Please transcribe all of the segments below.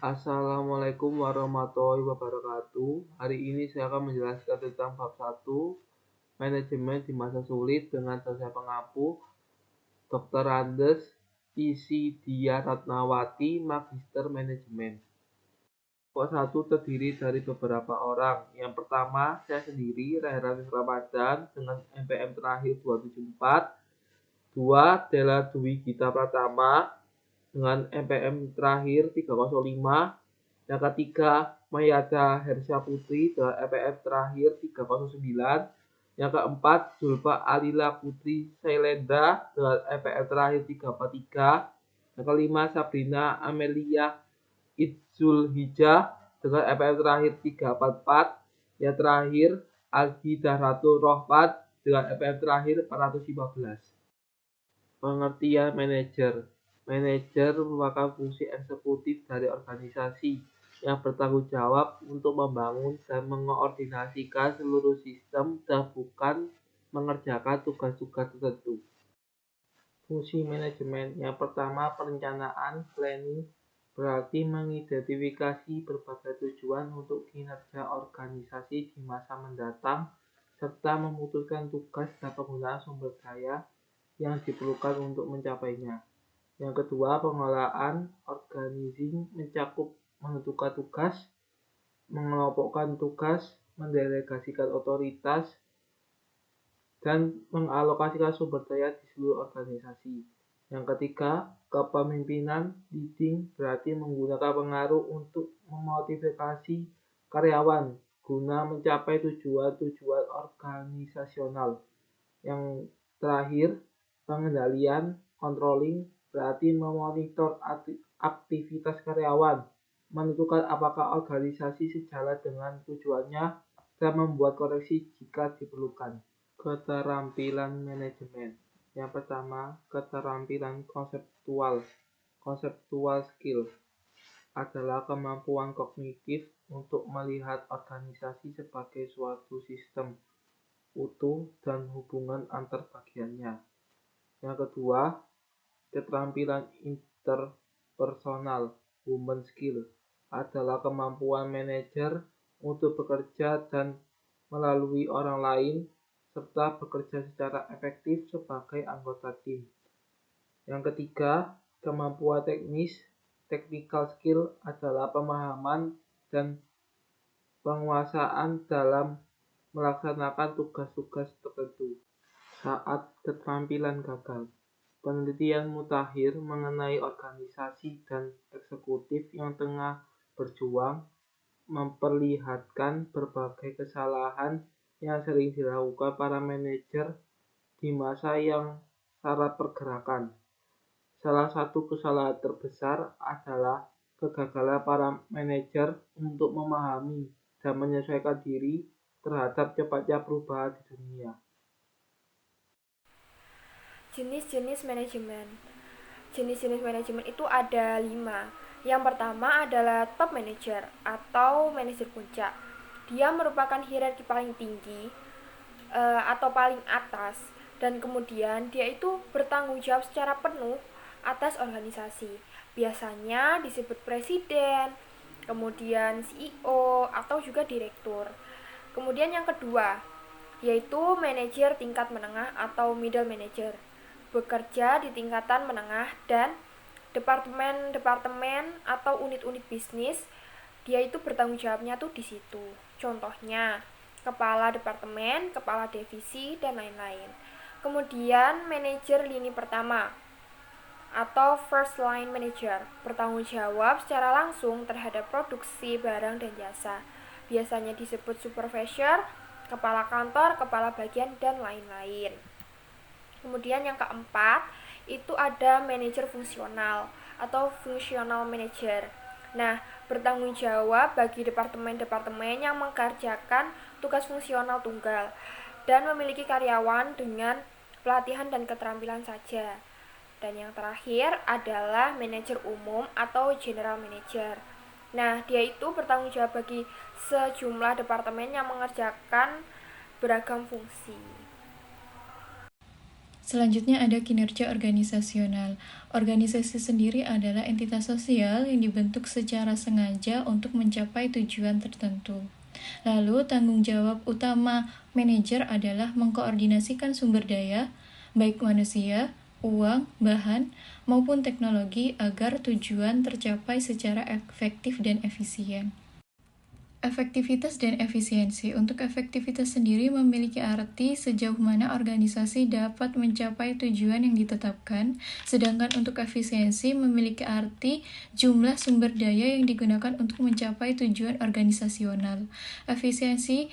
Assalamualaikum warahmatullahi wabarakatuh. Hari ini saya akan menjelaskan tentang bab 1, manajemen di masa sulit dengan dosen pengampu Dr. Andes Isidia Ratnawati, Magister Manajemen. Bab 1 terdiri dari beberapa orang. Yang pertama, saya sendiri, Raffi Ramadan dengan MPM terakhir 274. 2. Della Dwi Gita Pratama dengan MPM terakhir 305. Yang ketiga, Mayada Hersya Putri dengan MPM terakhir 309. Yang keempat, Zulfa Alila Putri Sailendra dengan MPM terakhir 343. Yang kelima, Sabrina Amelia Idzul Hijah dengan MPM terakhir 344. Yang terakhir, Aldi Dahratu Rohmat dengan MPM terakhir 415. Pengertian manajer. Manajer merupakan fungsi eksekutif dari organisasi yang bertanggung jawab untuk membangun dan mengoordinasikan seluruh sistem dan bukan mengerjakan tugas-tugas tertentu. Fungsi manajemen yang pertama, perencanaan, planning, berarti mengidentifikasi berbagai tujuan untuk kinerja organisasi di masa mendatang serta memutuskan tugas dan penggunaan sumber daya yang diperlukan untuk mencapainya. Yang kedua, pengelolaan. Organizing mencakup menentukan tugas, mengelompokkan tugas, mendelegasikan otoritas, dan mengalokasikan sumber daya di seluruh organisasi. Yang ketiga, kepemimpinan. Leading berarti menggunakan pengaruh untuk memotivasi karyawan guna mencapai tujuan-tujuan organisasional. Yang terakhir, pengendalian. Controlling berarti memonitor aktivitas karyawan, menentukan apakah organisasi sejalan dengan tujuannya, dan membuat koreksi jika diperlukan. Keterampilan manajemen. Yang pertama, keterampilan konseptual. Conceptual skill adalah kemampuan kognitif untuk melihat organisasi sebagai suatu sistem utuh dan hubungan antar bagiannya. Yang kedua, keterampilan interpersonal, human skill, adalah kemampuan manajer untuk bekerja dan melalui orang lain serta bekerja secara efektif sebagai anggota tim. Yang ketiga, kemampuan teknis, technical skill, adalah pemahaman dan penguasaan dalam melaksanakan tugas-tugas tertentu. Saat keterampilan gagal. Penelitian mutakhir mengenai organisasi dan eksekutif yang tengah berjuang memperlihatkan berbagai kesalahan yang sering dilakukan para manajer di masa yang syarat pergerakan. Salah satu kesalahan terbesar adalah kegagalan para manajer untuk memahami dan menyesuaikan diri terhadap cepatnya perubahan di dunia. Jenis-jenis manajemen. Jenis-jenis manajemen itu ada 5. Yang pertama adalah top manager atau manajer puncak. Dia merupakan hierarki paling tinggi atau paling atas, dan kemudian dia itu bertanggung jawab secara penuh atas organisasi. Biasanya disebut presiden, kemudian CEO atau juga direktur. Kemudian yang kedua yaitu manajer tingkat menengah atau middle manager, bekerja di tingkatan menengah, dan departemen-departemen atau unit-unit bisnis dia itu bertanggung jawabnya tuh di situ. Contohnya kepala departemen, kepala divisi, dan lain-lain. Kemudian manajer lini pertama atau first line manager bertanggung jawab secara langsung terhadap produksi barang dan jasa. Biasanya disebut supervisor, kepala kantor, kepala bagian, dan lain-lain. Kemudian yang keempat itu ada manajer fungsional atau functional manager. Nah, bertanggung jawab bagi departemen-departemen yang mengerjakan tugas fungsional tunggal dan memiliki karyawan dengan pelatihan dan keterampilan saja. Dan yang terakhir adalah manajer umum atau general manager. Nah, dia itu bertanggung jawab bagi sejumlah departemen yang mengerjakan beragam fungsi. Selanjutnya ada kinerja organisasional. Organisasi sendiri adalah entitas sosial yang dibentuk secara sengaja untuk mencapai tujuan tertentu. Lalu, tanggung jawab utama manajer adalah mengkoordinasikan sumber daya, baik manusia, uang, bahan, maupun teknologi agar tujuan tercapai secara efektif dan efisien. Efektivitas dan efisiensi. Untuk efektivitas sendiri memiliki arti sejauh mana organisasi dapat mencapai tujuan yang ditetapkan, sedangkan untuk efisiensi memiliki arti jumlah sumber daya yang digunakan untuk mencapai tujuan organisasional. Efisiensi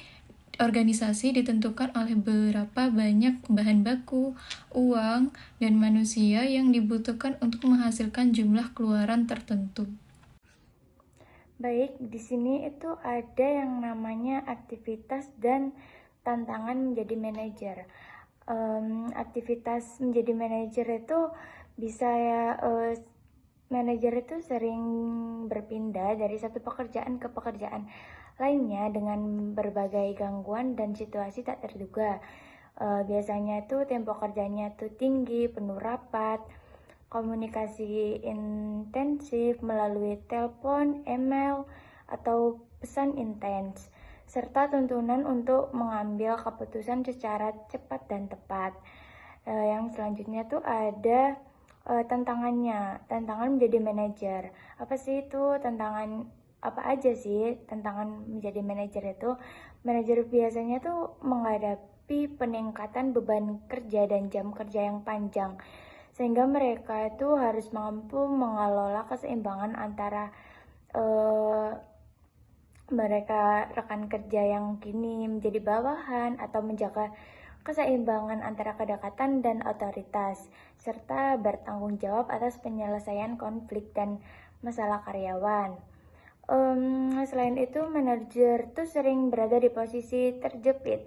organisasi ditentukan oleh berapa banyak bahan baku, uang, dan manusia yang dibutuhkan untuk menghasilkan jumlah keluaran tertentu. Baik, di sini itu ada yang namanya aktivitas dan tantangan menjadi manajer. Aktivitas menjadi manajer itu bisa ya, manajer itu sering berpindah dari satu pekerjaan ke pekerjaan lainnya dengan berbagai gangguan dan situasi tak terduga. Biasanya itu tempo kerjanya tuh tinggi, penuh rapat, komunikasi intensif melalui telepon, email, atau pesan intens, serta tuntunan untuk mengambil keputusan secara cepat dan tepat. Yang selanjutnya tuh ada tantangan menjadi manajer. Apa sih itu tantangan? Apa aja sih tantangan menjadi manajer itu? Manajer biasanya tuh menghadapi peningkatan beban kerja dan jam kerja yang panjang, sehingga mereka itu harus mampu mengelola keseimbangan antara mereka rekan kerja yang kini menjadi bawahan atau menjaga keseimbangan antara kedekatan dan otoritas, serta bertanggung jawab atas penyelesaian konflik dan masalah karyawan. Selain itu, manajer tuh sering berada di posisi terjepit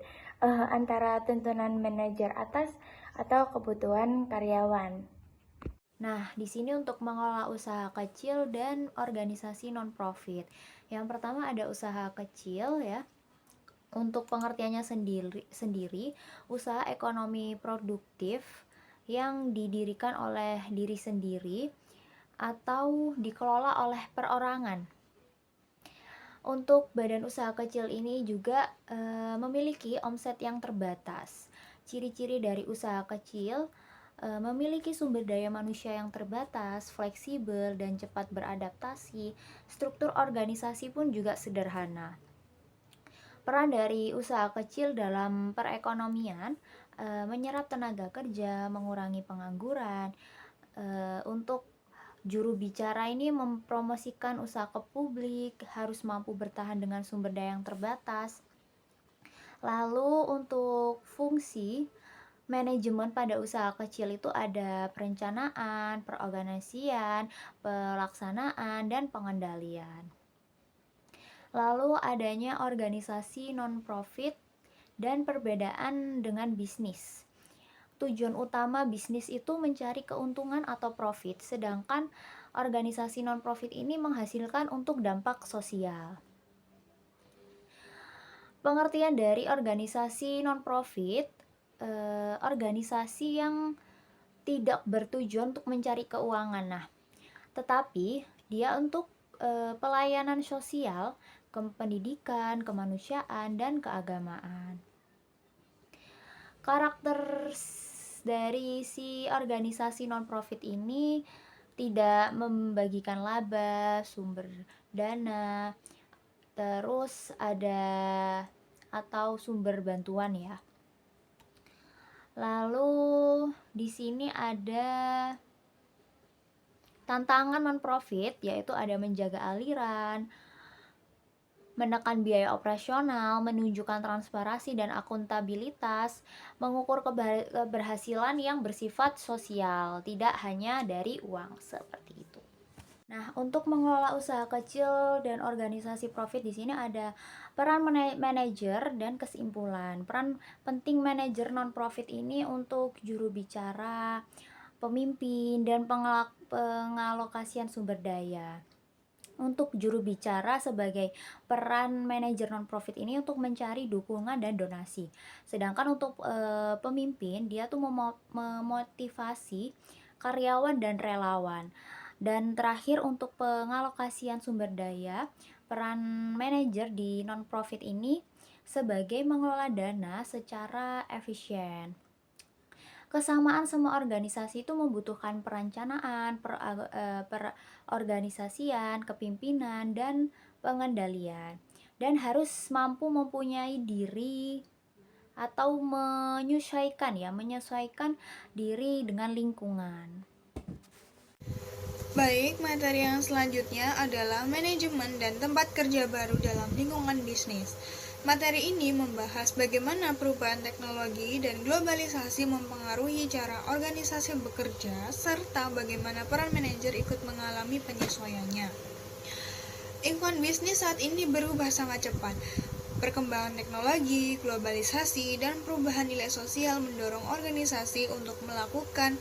antara tuntunan manajer atas atau kebutuhan karyawan. Nah, di sini untuk mengelola usaha kecil dan organisasi non-profit. Yang pertama ada usaha kecil ya. Untuk pengertiannya sendiri, usaha ekonomi produktif yang didirikan oleh diri sendiri atau dikelola oleh perorangan. Untuk badan usaha kecil ini juga memiliki omset yang terbatas. Ciri-ciri dari usaha kecil memiliki sumber daya manusia yang terbatas, fleksibel, dan cepat beradaptasi. Struktur organisasi pun juga sederhana. Peran dari usaha kecil dalam perekonomian menyerap tenaga kerja, mengurangi pengangguran. Untuk juru bicara ini mempromosikan usaha ke publik, harus mampu bertahan dengan sumber daya yang terbatas. Lalu untuk fungsi manajemen pada usaha kecil itu ada perencanaan, perorganisasian, pelaksanaan, dan pengendalian. Lalu adanya organisasi non-profit dan perbedaan dengan bisnis. Tujuan utama bisnis itu mencari keuntungan atau profit, sedangkan organisasi non-profit ini menghasilkan untuk dampak sosial. Pengertian dari organisasi non-profit, organisasi yang tidak bertujuan untuk mencari keuangan. Nah, tetapi dia untuk pelayanan sosial, pendidikan, kemanusiaan, dan keagamaan. Karakter dari si organisasi non-profit ini tidak membagikan laba, sumber dana, terus ada atau sumber bantuan ya. Lalu di sini ada tantangan non-profit, yaitu ada menjaga aliran, menekan biaya operasional, menunjukkan transparansi dan akuntabilitas, mengukur keberhasilan yang bersifat sosial, tidak hanya dari uang, seperti itu. Nah, untuk mengelola usaha kecil dan organisasi profit di sini ada peran manajer dan kesimpulan. Peran penting manajer non-profit ini untuk juru bicara, pemimpin, dan pengalokasian sumber daya. untuk juru bicara sebagai peran manajer non-profit ini untuk mencari dukungan dan donasi. Sedangkan untuk pemimpin, dia tuh memotivasi karyawan dan relawan. Dan terakhir untuk pengalokasian sumber daya, peran manajer di non-profit ini sebagai mengelola dana secara efisien. Kesamaan semua organisasi itu membutuhkan perencanaan, perorganisasian, kepimpinan, dan pengendalian. Dan harus mampu mempunyai diri atau menyesuaikan diri dengan lingkungan. Baik, materi yang selanjutnya adalah manajemen dan tempat kerja baru dalam lingkungan bisnis. Materi ini membahas bagaimana perubahan teknologi dan globalisasi mempengaruhi cara organisasi bekerja, serta bagaimana peran manajer ikut mengalami penyesuaiannya. Lingkungan bisnis saat ini berubah sangat cepat. Perkembangan teknologi, globalisasi, dan perubahan nilai sosial mendorong organisasi untuk melakukan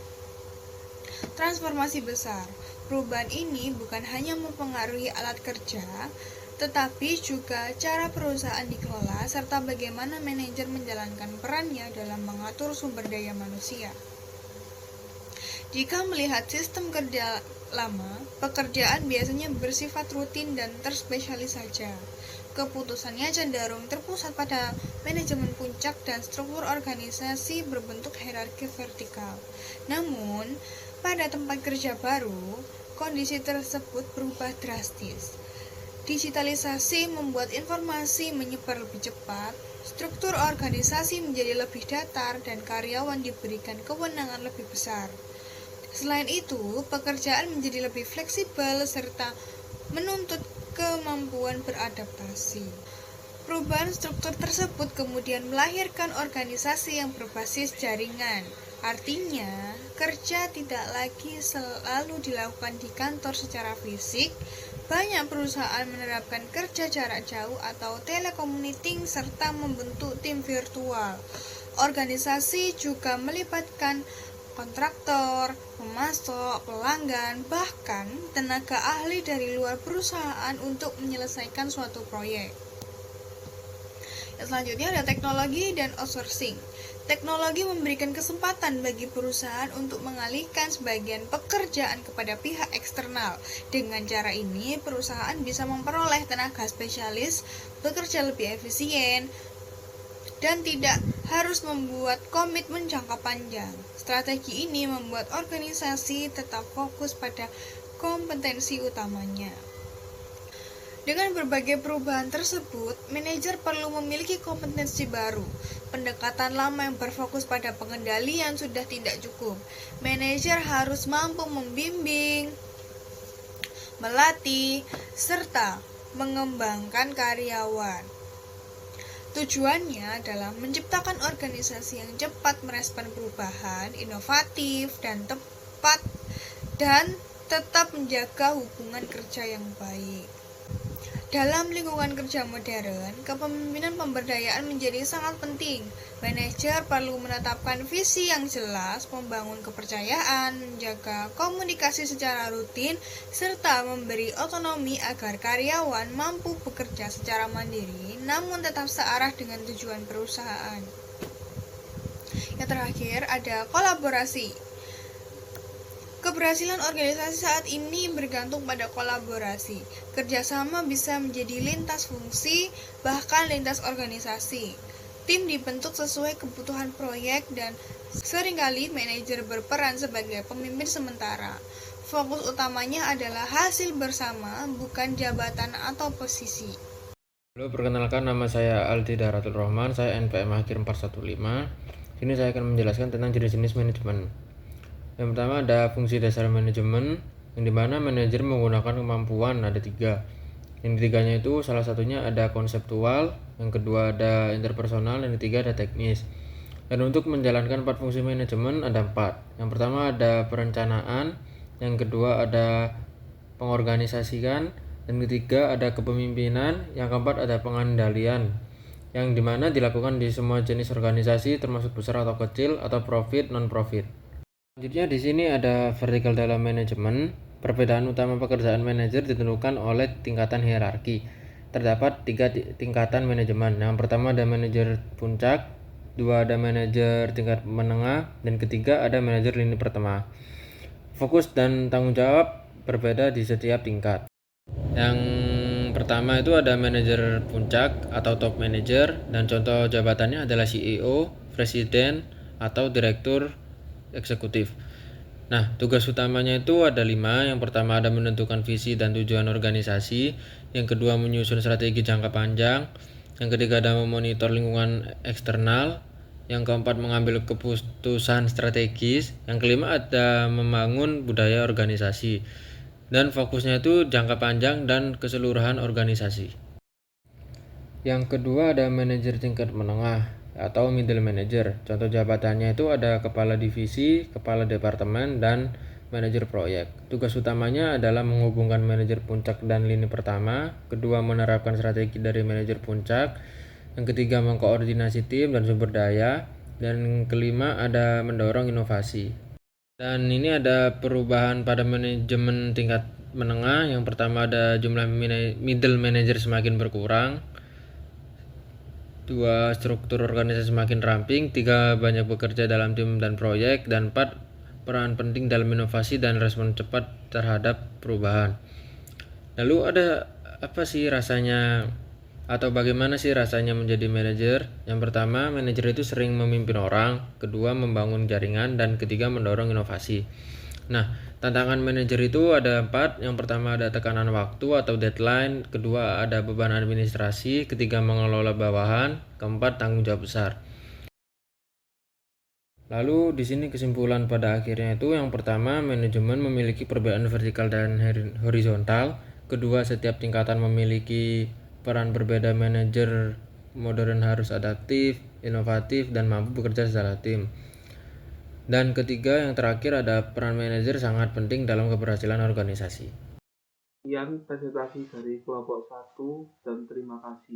transformasi besar. Perubahan ini bukan hanya mempengaruhi alat kerja, tetapi juga cara perusahaan dikelola serta bagaimana manajer menjalankan perannya dalam mengatur sumber daya manusia. Jika melihat sistem kerja lama, pekerjaan biasanya bersifat rutin dan terspesialis saja. Keputusannya cenderung terpusat pada manajemen puncak dan struktur organisasi berbentuk hierarki vertikal. Namun, pada tempat kerja baru, kondisi tersebut berubah drastis. Digitalisasi membuat informasi menyebar lebih cepat, struktur organisasi menjadi lebih datar, dan karyawan diberikan kewenangan lebih besar. Selain itu, pekerjaan menjadi lebih fleksibel serta menuntut kemampuan beradaptasi. Perubahan struktur tersebut kemudian melahirkan organisasi yang berbasis jaringan. Artinya, kerja tidak lagi selalu dilakukan di kantor secara fisik. Banyak perusahaan menerapkan kerja jarak jauh atau telecommuting serta membentuk tim virtual. Organisasi juga melibatkan kontraktor, pemasok, pelanggan, bahkan tenaga ahli dari luar perusahaan untuk menyelesaikan suatu proyek. Yang selanjutnya ada teknologi dan outsourcing. Teknologi memberikan kesempatan bagi perusahaan untuk mengalihkan sebagian pekerjaan kepada pihak eksternal. Dengan cara ini, perusahaan bisa memperoleh tenaga spesialis, bekerja lebih efisien, dan tidak harus membuat komitmen jangka panjang. Strategi ini membuat organisasi tetap fokus pada kompetensi utamanya. Dengan berbagai perubahan tersebut, manajer perlu memiliki kompetensi baru. Pendekatan lama yang berfokus pada pengendalian sudah tidak cukup. Manajer harus mampu membimbing, melatih, serta mengembangkan karyawan. Tujuannya adalah menciptakan organisasi yang cepat merespon perubahan, inovatif, dan tepat, dan tetap menjaga hubungan kerja yang baik. Dalam lingkungan kerja modern, kepemimpinan pemberdayaan menjadi sangat penting. Manajer perlu menetapkan visi yang jelas, membangun kepercayaan, menjaga komunikasi secara rutin, serta memberi otonomi agar karyawan mampu bekerja secara mandiri, namun tetap searah dengan tujuan perusahaan. Yang terakhir ada kolaborasi. Keberhasilan organisasi saat ini bergantung pada kolaborasi. Kerjasama bisa menjadi lintas fungsi, bahkan lintas organisasi. Tim dibentuk sesuai kebutuhan proyek dan seringkali manajer berperan sebagai pemimpin sementara. Fokus utamanya adalah hasil bersama, bukan jabatan atau posisi. Halo, perkenalkan, nama saya Aldi Daratul Rahman, saya NPM akhir 415. Sini saya akan menjelaskan tentang jenis-jenis manajemen. Yang pertama ada fungsi dasar manajemen, yang dimana manajer menggunakan kemampuan ada 3. Yang ketiganya itu salah satunya ada konseptual, yang kedua ada interpersonal, yang ketiga ada teknis. Dan untuk menjalankan 4 fungsi manajemen ada 4. Yang pertama ada perencanaan, yang kedua ada pengorganisasikan, dan ketiga ada kepemimpinan, yang keempat ada pengendalian, yang dimana dilakukan di semua jenis organisasi termasuk besar atau kecil atau profit non-profit. Selanjutnya di sini ada vertikal dalam manajemen. Perbedaan utama pekerjaan manajer ditentukan oleh tingkatan hierarki. Terdapat 3 tingkatan manajemen. Yang pertama ada manajer puncak, 2 ada manajer tingkat menengah, dan ketiga ada manajer lini pertama. Fokus dan tanggung jawab berbeda di setiap tingkat. Yang pertama itu ada manajer puncak atau top manager, dan contoh jabatannya adalah CEO, presiden, atau direktur eksekutif. Nah, tugas utamanya itu ada 5. Yang pertama ada menentukan visi dan tujuan organisasi. Yang kedua menyusun strategi jangka panjang. Yang ketiga ada memonitor lingkungan eksternal. Yang keempat mengambil keputusan strategis. Yang kelima ada membangun budaya organisasi. Dan fokusnya itu jangka panjang dan keseluruhan organisasi. Yang kedua ada manajer tingkat menengah atau middle manager. Contoh jabatannya itu ada kepala divisi, kepala departemen, dan manajer proyek. Tugas utamanya adalah menghubungkan manajer puncak dan lini pertama. Kedua menerapkan strategi dari manajer puncak. Yang ketiga mengkoordinasi tim dan sumber daya. Dan kelima ada mendorong inovasi. Dan ini ada perubahan pada manajemen tingkat menengah. Yang pertama ada jumlah middle manager semakin berkurang. 2 struktur organisasi semakin ramping, 3 banyak bekerja dalam tim dan proyek, dan 4 peran penting dalam inovasi dan respon cepat terhadap perubahan. Lalu ada apa sih rasanya atau bagaimana sih rasanya menjadi manajer? Yang pertama, manajer itu sering memimpin orang, kedua membangun jaringan, dan ketiga mendorong inovasi. Nah, tantangan manajer itu ada 4. Yang pertama ada tekanan waktu atau deadline, kedua ada beban administrasi, ketiga mengelola bawahan, keempat tanggung jawab besar. Lalu di sini kesimpulan pada akhirnya itu yang pertama manajemen memiliki perbedaan vertikal dan horizontal, kedua setiap tingkatan memiliki peran berbeda, manajer modern harus adaptif, inovatif, dan mampu bekerja secara tim. Dan ketiga yang terakhir ada peran manajer sangat penting dalam keberhasilan organisasi. Sekian presentasi dari kelompok 1 dan terima kasih.